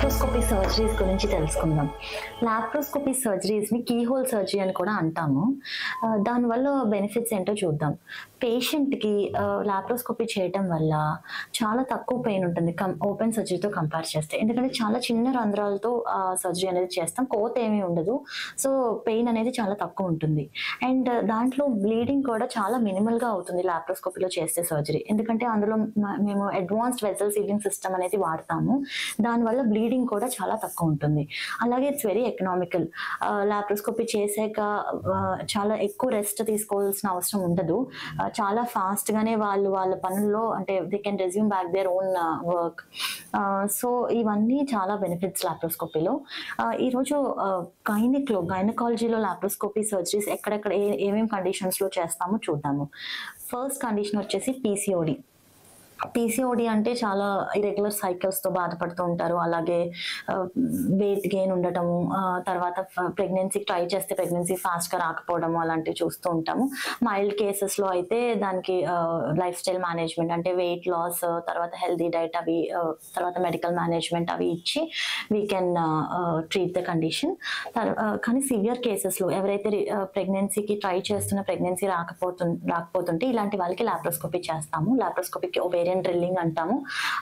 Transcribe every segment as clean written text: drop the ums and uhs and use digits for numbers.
Laparoscopy surgeries గురించి తెలుసుకుందాం. Laparoscopy సర్జరీస్ని keyhole surgery అని కూడా అంటాము. దానివల్ల బెనిఫిట్స్ ఏంటో చూద్దాం. పేషెంట్కి లాప్రోస్కోపీ చేయటం వల్ల చాలా తక్కువ పెయిన్ ఉంటుంది ఓపెన్ సర్జరీతో కంపేర్ చేస్తే. ఎందుకంటే చాలా చిన్న రంధ్రాలతో సర్జరీ అనేది చేస్తాం, కోత ఏమీ ఉండదు. సో పెయిన్ అనేది చాలా తక్కువ ఉంటుంది. అండ్ దాంట్లో బ్లీడింగ్ కూడా చాలా మినిమల్గా అవుతుంది లాప్రోస్కోపీలో చేస్తే సర్జరీ. ఎందుకంటే అందులో మేము అడ్వాన్స్డ్ వెసల్ సీలింగ్ సిస్టమ్ అనేది వాడతాము. దానివల్ల బ్లీడింగ్ కూడా చాలా తక్కువ ఉంటుంది. అలాగే ఇట్స్ వెరీ ఎకనామికల్. లాప్రోస్కోపీ చేసాక చాలా ఎక్కువ రెస్ట్ తీసుకోవాల్సిన అవసరం ఉండదు. చాలా ఫాస్ట్ గానే వాళ్ళ పనుల్లో అంటే they can resume back their own work. So ఇవన్నీ చాలా బెనిఫిట్స్ లాప్రోస్కోపీలో. ఈరోజు గైనకాలజీలో లాప్రోస్కోపీ సర్జరీస్ ఎక్కడెక్కడ ఏమేమి కండిషన్స్ లో చేస్తామో చూద్దాము. ఫస్ట్ కండిషన్ వచ్చేసి పీసీఓడి అంటే చాలా ఇరెగ్యులర్ సైకిల్స్ తో బాధపడుతూ ఉంటారు. అలాగే వెయిట్ గెయిన్ ఉండటము, తర్వాత ప్రెగ్నెన్సీ ట్రై చేస్తే ప్రెగ్నెన్సీ ఫాస్ట్ గా రాకపోవడము అలాంటివి చూస్తూ ఉంటాము. మైల్డ్ కేసెస్ లో అయితే దానికి లైఫ్ స్టైల్ మేనేజ్మెంట్ అంటే వెయిట్ లాస్, తర్వాత హెల్దీ డైట్ అవి, తర్వాత మెడికల్ మేనేజ్మెంట్ అవి ఇచ్చి we can treat the condition. కానీ సివియర్ కేసెస్ లో ఎవరైతే ప్రెగ్నెన్సీకి ట్రై చేస్తున్న ప్రెగ్నెన్సీ రాకపోతుంటే ఇలాంటి వాళ్ళకి లాప్రోస్కోపీ చేస్తాము. లాప్రోస్కోపీకి ఓవేరియన్ డ్రిల్లింగ్ అంటాము.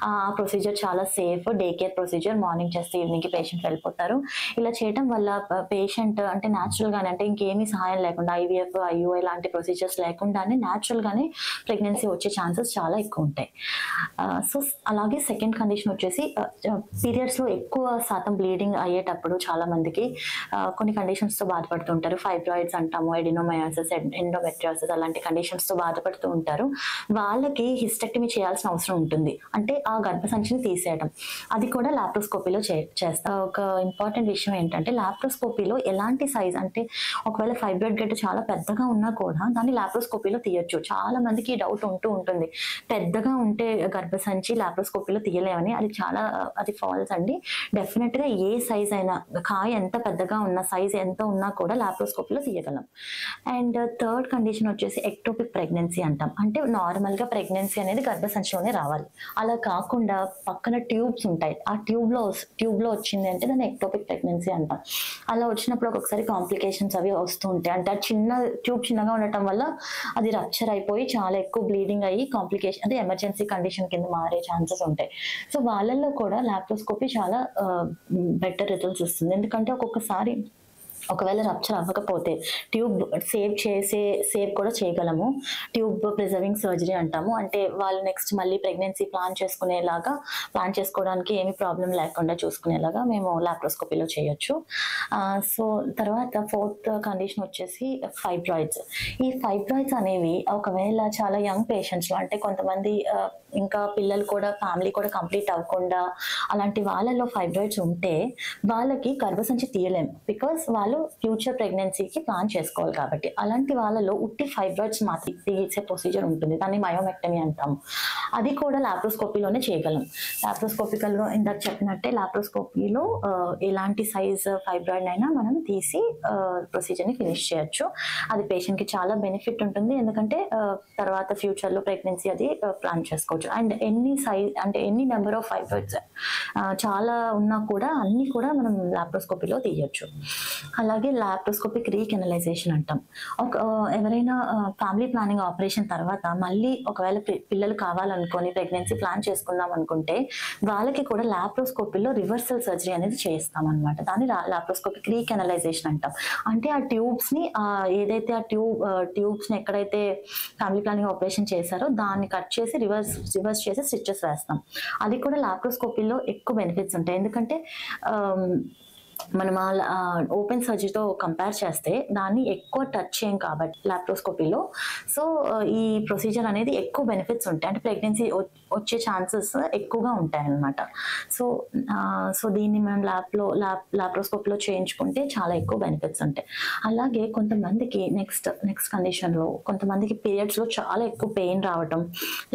ఆ ప్రొసీజర్ చాలా safe, day care procedure. Morning చేస్తే ఈవినింగ్ కి పేషెంట్ వెళ్ళిపోతారు. ఇలా చేయడం వల్ల పేషెంట్ అంటే న్యాచురల్ గానే, అంటే ఇంకేమీ సహాయం లేకుండా IVF, IUI లాంటి ప్రొసీజర్స్ లేకుండానే న్యాచురల్ గానే ప్రెగ్నెన్సీ వచ్చే ఛాన్సెస్ చాలా ఎక్కువ ఉంటాయి. సో అలాగే సెకండ్ కండిషన్ వచ్చేసి పీరియడ్స్ లో ఎక్కువ శాతం బ్లీడింగ్ అయ్యేటప్పుడు చాలా మందికి కొన్ని కండిషన్స్ తో బాధపడుతూ ఉంటారు. ఫైబ్రాయిడ్స్ అంటాము, ఎడినోమయాసిస్, ఎండోమెట్రియోసిస్ అలాంటి కండిషన్స్ తో బాధపడుతూ ఉంటారు. వాళ్ళకి హిస్టెక్టమీ చేయాల్సిన అవసరం ఉంటుంది. అంటే ఆ గర్భసంచిని తీసేయడం. అది కూడా లాప్రోస్కోపీలో చేస్తాం. ఒక ఇంపార్టెంట్ విషయం ఏంటంటే లాప్రోస్కోపీలో ఎలాంటి సైజ్ అంటే ఒకవేళ ఫైబ్రాయిడ్ గడ్డ చాలా పెద్దగా ఉన్నా కూడా దాన్ని లాప్రోస్కోపీలో తీయొచ్చు. చాలా మందికి డౌట్ ఉంటుంది, పెద్దగా ఉంటే గర్భసంచి లాప్రోస్కోపీలో తీయలేమని. అది ఫాల్స్ అండి. డెఫినెట్ గా ఏ సైజ్ అయినా, కాయ ఎంత పెద్దగా ఉన్న సైజ్ ఎంత ఉన్నా కూడా లాప్రోస్కోపీలో తీయగలం. అండ్ థర్డ్ కండిషన్ వచ్చేసి ఎక్టోపిక్ ప్రెగ్నెన్సీ అంటాం. అంటే నార్మల్ గా ప్రెగ్నెన్సీ అనేది గర్భసంచిలోనే రావాలి. అలా కాకుండా పక్కన ట్యూబ్స్ ఉంటాయి, ఆ ట్యూబ్ లో వచ్చింది అంటే దాన్ని ఎక్టోపిక్ ప్రెగ్నెన్సీ అంటాం. అలా వచ్చినప్పుడు ఒక్కొక్కసారి కాంప్లికేషన్స్ అవి వస్తూ ఉంటాయి. అంటే ట్యూబ్ చిన్నగా ఉండటం వల్ల అది రప్చర్ అయిపోయి చాలా ఎక్కువ బ్లీడింగ్ అయ్యి కాంప్లికేషన్ అంటే ఎమర్జెన్సీ కండిషన్ కింద మారే ఛాన్సెస్ ఉంటాయి. సో వాళ్ళల్లో కూడా లాప్రోస్కోపీ చాలా బెటర్ రిజల్ట్స్ ఇస్తుంది. ఎందుకంటే ఒక్కొక్కసారి ఒకవేళ రప్చర్ అవ్వకపోతే ట్యూబ్ సేవ్ కూడా చేయగలము. ట్యూబ్ ప్రిజర్వింగ్ సర్జరీ అంటాము. అంటే వాళ్ళు నెక్స్ట్ మళ్ళీ ప్రెగ్నెన్సీ ప్లాన్ చేసుకోవడానికి ఏమి ప్రాబ్లం లేకుండా చూసుకునేలాగా మేము లాప్రోస్కోపీలో చేయొచ్చు. సో తర్వాత ఫోర్త్ కండిషన్ వచ్చేసి ఫైబ్రాయిడ్స్. ఈ ఫైబ్రాయిడ్స్ అనేవి ఒకవేళ చాలా యంగ్ పేషెంట్స్లో, అంటే కొంతమంది ఇంకా పిల్లలు కూడా ఫ్యామిలీ కూడా కంప్లీట్ అవ్వకుండా అలాంటి వాళ్ళలో ఫైబ్రాయిడ్స్ ఉంటే వాళ్ళకి గర్భసంచి తీయలేము. బికాస్ వాళ్ళు ఫ్యూచర్ ప్రెగ్నెన్సీకి ప్లాన్ చేసుకోవాలి కాబట్టి. అలాంటి వాళ్ళలో ఉట్టి ఫైబ్రాయిడ్స్ మాత్రం తీసే ప్రొసీజర్ ఉంటుంది, దాన్ని మయోమెక్టమీ అంటాము. అది కూడా లాప్రోస్కోపీలోనే చేయగలం. లాప్రోస్కోపికల్లో ఇందాక చెప్పినట్టే లాప్రోస్కోపీలో ఎలాంటి సైజ్ ఫైబ్రాయిడ్ అయినా మనం తీసి ప్రొసీజర్ని ఫినిష్ చేయొచ్చు. అది పేషెంట్కి చాలా బెనిఫిట్ ఉంటుంది. ఎందుకంటే తర్వాత ఫ్యూచర్లో ప్రెగ్నెన్సీ అది ప్లాన్ చేసుకోవచ్చు. అండ్ ఎన్ని నెంబర్ ఆఫ్ ఫైబ్రాయిడ్స్ చాలా ఉన్నా కూడా అన్ని కూడా మనం లాప్రోస్కోపీలో తీయొచ్చు. అలాగే లాప్రోస్కోపిక్ రీకెనలైజేషన్ అంటాం. ఎవరైనా ఫ్యామిలీ ప్లానింగ్ ఆపరేషన్ తర్వాత మళ్ళీ ఒకవేళ పిల్లలు కావాలనుకొని ప్రెగ్నెన్సీ ప్లాన్ చేసుకుందాం అనుకుంటే వాళ్ళకి కూడా లాప్రోస్కోపీలో రివర్సల్ సర్జరీ అనేది చేస్తాం అనమాట. దాన్ని లాప్రోస్కోపిక్ రీకెనలైజేషన్ అంటాం. అంటే ఆ ట్యూబ్స్ ని ఏదైతే ఆ ట్యూబ్స్ ని ఎక్కడైతే ఫ్యామిలీ ప్లానింగ్ ఆపరేషన్ చేశారో దాన్ని కట్ చేసి రివర్స్ చేసి స్టిచెస్ వేస్తాం. అది కూడా లాప్రోస్కోపీలో ఎక్కువ బెనిఫిట్స్ ఉంటాయి. ఎందుకంటే మనం ఓపెన్ సర్జరీతో కంపేర్ చేస్తే దాన్ని ఎక్కువ టచ్ చేయం కాబట్టి లాప్రోస్కోపీలో. సో ఈ ప్రొసీజర్ అనేది ఎక్కువ బెనిఫిట్స్ ఉంటాయి. అంటే ప్రెగ్నెన్సీ వచ్చే ఛాన్సెస్ ఎక్కువగా ఉంటాయి అన్నమాట. సో దీన్ని మనం లాప్రోస్కోపీలో చేయించుకుంటే చాలా ఎక్కువ బెనిఫిట్స్ ఉంటాయి. అలాగే కొంతమందికి నెక్స్ట్ కండిషన్లో కొంతమందికి పీరియడ్స్లో చాలా ఎక్కువ పెయిన్ రావటం,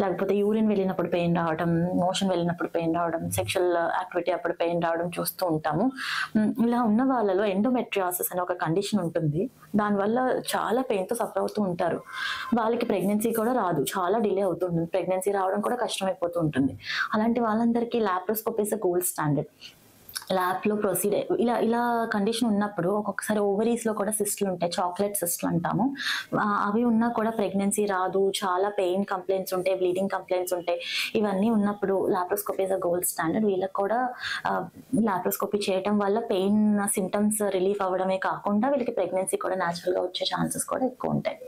లేకపోతే యూరిన్ వెళ్ళినప్పుడు పెయిన్ రావడం, మోషన్ వెళ్ళినప్పుడు పెయిన్ రావడం, సెక్షువల్ యాక్టివిటీ అప్పుడు పెయిన్ రావడం చూస్తూ ఉంటాము. ఇలా ఉన్న వాళ్ళలో ఎండోమెట్రియాసిస్ అనే ఒక కండిషన్ ఉంటుంది. దానివల్ల చాలా పెయిన్తో సఫర్ అవుతూ ఉంటారు. వాళ్ళకి ప్రెగ్నెన్సీ కూడా రాదు, చాలా డిలే అవుతుంటుంది, ప్రెగ్నెన్సీ రావడం కూడా కష్టమైపోతూ ఉంటుంది. అలాంటి వాళ్ళందరికీ laparoscopy is a gold standard. ల్యాబ్‌లో ప్రొసీడ్ ఇలా ఇలా కండిషన్ ఉన్నప్పుడు ఒక్కొక్కసారి ఓవరీస్‌లో కూడా సిస్ట్‌లు ఉంటాయి. చాక్లెట్ సిస్ట్‌లు అంటాము. అవి ఉన్నా కూడా ప్రెగ్నెన్సీ రాదు. చాలా పెయిన్ కంప్లెయింట్స్ ఉంటాయి. బ్లీడింగ్ కంప్లెయింట్స్ ఉంటాయి. ఇవన్నీ ఉన్నప్పుడు laparoscopy is a gold standard. వీళ్ళకి కూడా లాప్రోస్కోపీ చేయటం వల్ల పెయిన్ సింప్టమ్స్ రిలీఫ్ అవ్వడమే కాకుండా వీళ్ళకి ప్రెగ్నెన్సీ కూడా నేచురల్‌గా వచ్చే ఛాన్సెస్ కూడా ఎక్కువుంటాయి.